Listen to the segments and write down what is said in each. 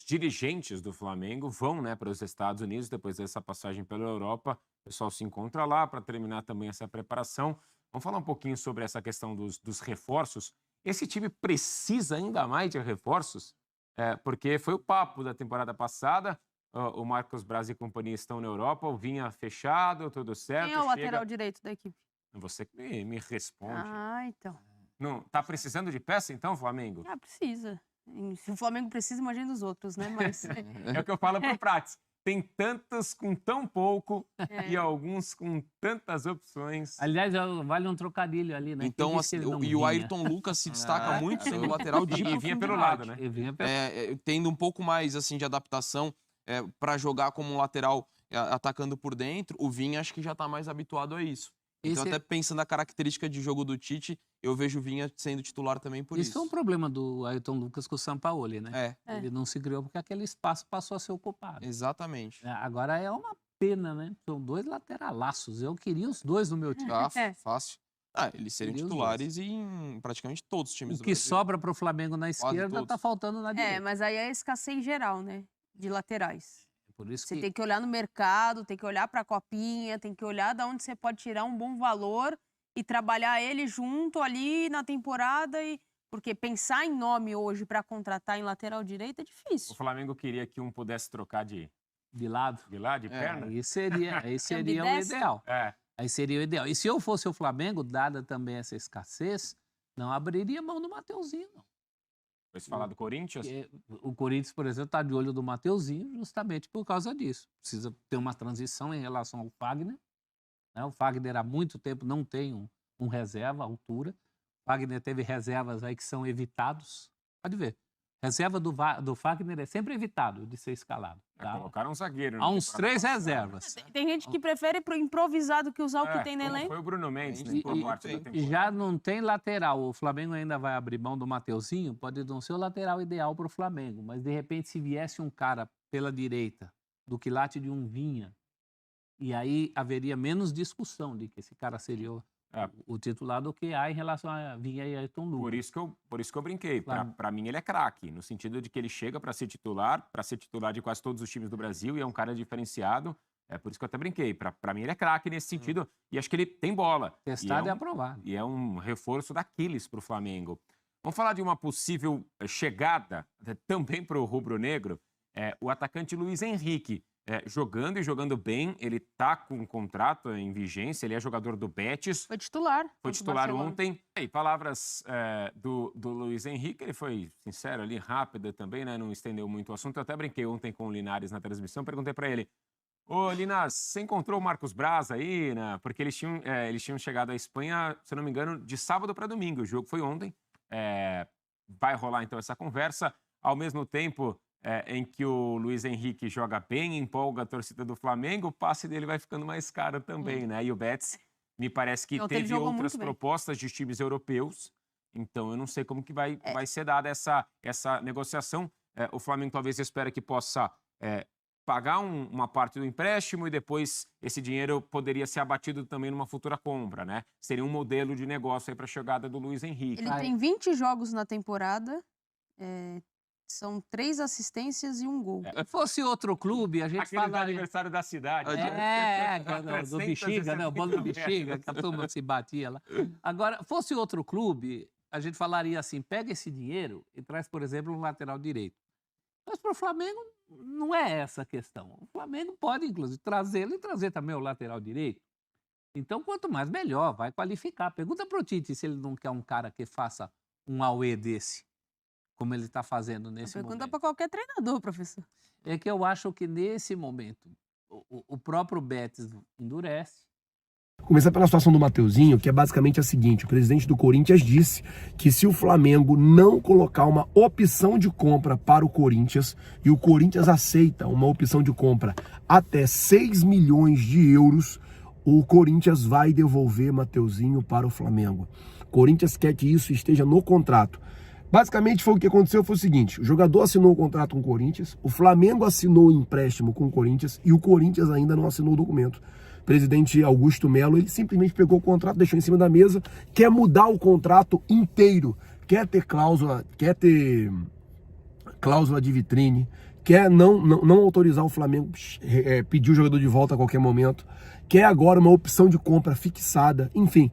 dirigentes do Flamengo vão, né, para os Estados Unidos depois dessa passagem pela Europa. O pessoal se encontra lá para terminar também essa preparação. Vamos falar um pouquinho sobre essa questão dos reforços. Esse time precisa ainda mais de reforços, porque foi o papo da temporada passada. O Marcos Braz e companhia estão na Europa, o Vinha fechado, tudo certo. Quem é o lateral direito da equipe? Você que me responde. Ah, então. Não, tá precisando de peça, então, Flamengo? Ah, precisa. Se o Flamengo precisa, imagina os outros, né? Mas... É o que eu falo pro Prates. Tem tantos com tão pouco e alguns com tantas opções. Aliás, vale um trocadilho ali, né? Então, assim, e o Ayrton Lucas se destaca muito sendo lateral de E vinha pelo lado, né? Tendo um pouco mais assim de adaptação para jogar como um lateral atacando por dentro. O Vinha acho que já está mais habituado a isso. Então, até pensando na característica de jogo do Tite, eu vejo o Vinha sendo titular também por isso. Isso foi um problema do Ayrton Lucas com o Sampaoli, né? Ele não se criou porque aquele espaço passou a ser ocupado. Exatamente. Agora é uma pena, né? São dois lateralaços. Eu queria os dois no meu time. Fácil. Eles seriam titulares em praticamente todos os times do Brasil. O que Brasil. sobra para o Flamengo na esquerda tá faltando na direita. Mas aí é escassez geral, né? De laterais. Por isso você tem que olhar no mercado, tem que olhar para a copinha, tem que olhar de onde você pode tirar um bom valor e trabalhar ele junto ali na temporada. Porque pensar em nome hoje para contratar em lateral direito é difícil. O Flamengo queria que um pudesse trocar de lado. De lado, de perna? Aí seria o ideal. Aí seria o ideal. E se eu fosse o Flamengo, dada também essa escassez, não abriria mão do Mateuzinho, não. Você falar do Corinthians? O Corinthians, por exemplo, está de olho do Mateuzinho justamente por causa disso. Precisa ter uma transição em relação ao Fagner. Né? O Fagner há muito tempo não tem um reserva à altura. O Fagner teve reservas aí que são evitados. Pode ver. Reserva do Fagner é sempre evitado de ser escalado. Tá? Colocaram um zagueiro. Há uns 3 reservas. Tem gente que prefere pro improvisado que usar o que tem no elenco. Foi o Bruno Mendes, né? E já não tem lateral. O Flamengo ainda vai abrir mão do Mateuzinho. Pode não ser o lateral ideal para o Flamengo. Mas, de repente, se viesse um cara pela direita, do quilate de um Vinha, e aí haveria menos discussão de que esse cara seria o titular do que há em relação a Vinha e Ayrton Lucas. Por isso que eu brinquei. Para mim, ele é craque, no sentido de que ele chega para ser titular de quase todos os times do Brasil e é um cara diferenciado. É por isso que eu até brinquei. Para mim, ele é craque nesse sentido e acho que ele tem bola. Testado e aprovado. E é um reforço da Aquiles para o Flamengo. Vamos falar de uma possível chegada também para o rubro-negro. O atacante Luiz Henrique. Jogando e jogando bem, ele tá com um contrato em vigência, ele é jogador do Betis. Foi titular. Foi titular ontem. E palavras do Luiz Henrique, ele foi sincero ali, rápido também, né? Não estendeu muito o assunto. Eu até brinquei ontem com o Linares na transmissão, perguntei para ele: ô, Linares, você encontrou o Marcos Braz aí, né? Porque eles tinham chegado à Espanha, se eu não me engano, de sábado para domingo. O jogo foi ontem. Vai rolar então essa conversa. Ao mesmo tempo em que o Luiz Henrique joga bem, empolga a torcida do Flamengo, o passe dele vai ficando mais caro também, né? E o Betis, me parece que teve outras propostas de times europeus, então eu não sei como que vai ser dada essa negociação. O Flamengo talvez espere que possa pagar uma parte do empréstimo e depois esse dinheiro poderia ser abatido também numa futura compra, né? Seria um modelo de negócio aí para a chegada do Luiz Henrique. Ele tem 20 jogos na temporada, são 3 assistências e 1 gol. Se fosse outro clube, a gente falaria... aniversário da cidade. Do Bexiga, né? O bolo do Bexiga, que a turma se batia lá. Agora, fosse outro clube, a gente falaria assim, pega esse dinheiro e traz, por exemplo, um lateral direito. Mas para o Flamengo não é essa a questão. O Flamengo pode, inclusive, trazê-lo e trazer também o lateral direito. Então, quanto mais, melhor, vai qualificar. Pergunta para o Tite se ele não quer um cara que faça um auê desse, como ele está fazendo nesse momento. Pergunta para qualquer treinador, professor. É que eu acho que nesse momento o próprio Betis endurece. Começar pela situação do Mateuzinho, que é basicamente a seguinte: o presidente do Corinthians disse que se o Flamengo não colocar uma opção de compra para o Corinthians, e o Corinthians aceita uma opção de compra até 6 milhões de euros, o Corinthians vai devolver Mateuzinho para o Flamengo. O Corinthians quer que isso esteja no contrato. Basicamente foi o que aconteceu, foi o seguinte: o jogador assinou o contrato com o Corinthians, o Flamengo assinou o empréstimo com o Corinthians e o Corinthians ainda não assinou o documento. O presidente Augusto Melo, ele simplesmente pegou o contrato, deixou em cima da mesa, quer mudar o contrato inteiro, quer ter cláusula de vitrine, quer não autorizar o Flamengo, pedir o jogador de volta a qualquer momento, quer agora uma opção de compra fixada, enfim,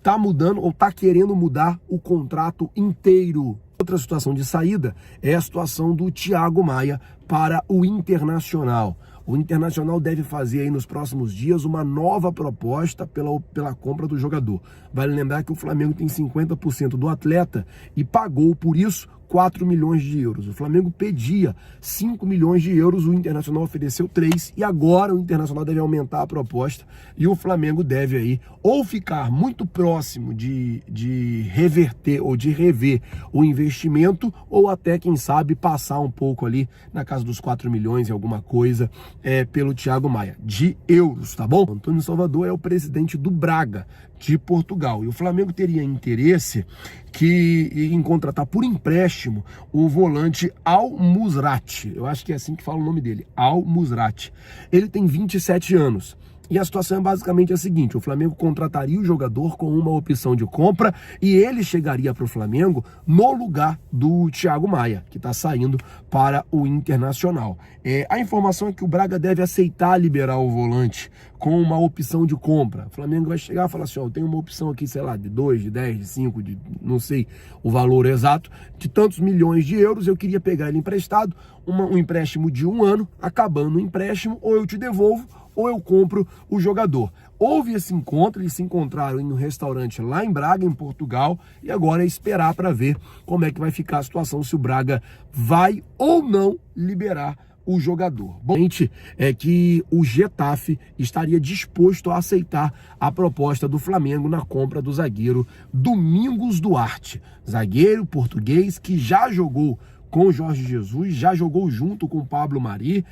tá mudando ou tá querendo mudar o contrato inteiro. Outra situação de saída é a situação do Thiago Maia para o Internacional. O Internacional deve fazer aí nos próximos dias uma nova proposta pela compra do jogador. Vale lembrar que o Flamengo tem 50% do atleta e pagou por isso 4 milhões de euros. O Flamengo pedia 5 milhões de euros, o Internacional ofereceu 3 e agora o Internacional deve aumentar a proposta e o Flamengo deve aí ou ficar muito próximo de reverter ou de rever o investimento ou até, quem sabe, passar um pouco ali na casa dos 4 milhões e alguma coisa pelo Thiago Maia, de euros, tá bom? Antônio Salvador é o presidente do Braga, de Portugal, e o Flamengo teria interesse em contratar por empréstimo o volante Al Musrati. Eu acho que é assim que fala o nome dele, Al Musrati. Ele tem 27 anos. E a situação é basicamente a seguinte: o Flamengo contrataria o jogador com uma opção de compra e ele chegaria para o Flamengo no lugar do Thiago Maia, que está saindo para o Internacional. A informação é que o Braga deve aceitar liberar o volante com uma opção de compra. O Flamengo vai chegar e falar assim: eu tenho uma opção aqui, sei lá, de 2, de 10, de 5, de não sei o valor exato, de tantos milhões de euros, eu queria pegar ele emprestado, um empréstimo de 1 ano, acabando o empréstimo, ou eu te devolvo, ou eu compro o jogador. Houve esse encontro, eles se encontraram em um restaurante lá em Braga, em Portugal, e agora é esperar para ver como é que vai ficar a situação, se o Braga vai ou não liberar o jogador. Bom, é que o Getafe estaria disposto a aceitar a proposta do Flamengo na compra do zagueiro Domingos Duarte, zagueiro português que já jogou com o Jorge Jesus, já jogou junto com o Pablo Mari,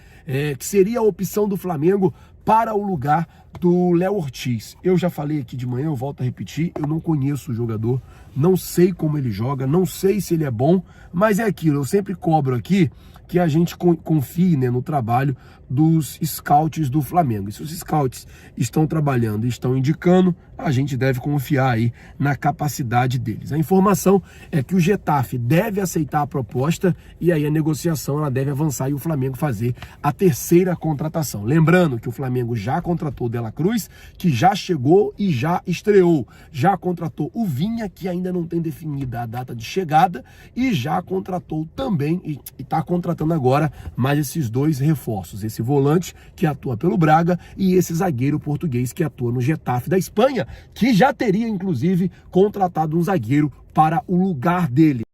que seria a opção do Flamengo para o lugar do Léo Ortiz. Eu já falei aqui de manhã, eu volto a repetir, eu não conheço o jogador, não sei como ele joga, não sei se ele é bom, mas é aquilo, eu sempre cobro aqui que a gente confie, né, no trabalho dos scouts do Flamengo. E se os scouts estão trabalhando e estão indicando, a gente deve confiar aí na capacidade deles. A informação é que o Getafe deve aceitar a proposta e aí a negociação ela deve avançar e o Flamengo fazer a terceira contratação. Lembrando que o Flamengo já contratou o De La Cruz, que já chegou e já estreou. Já contratou o Vinha, que ainda não tem definida a data de chegada, e já contratou também, e está contratando agora, mais esses 2 reforços. Esse volante que atua pelo Braga e esse zagueiro português que atua no Getafe da Espanha, que já teria, inclusive, contratado um zagueiro para o lugar dele.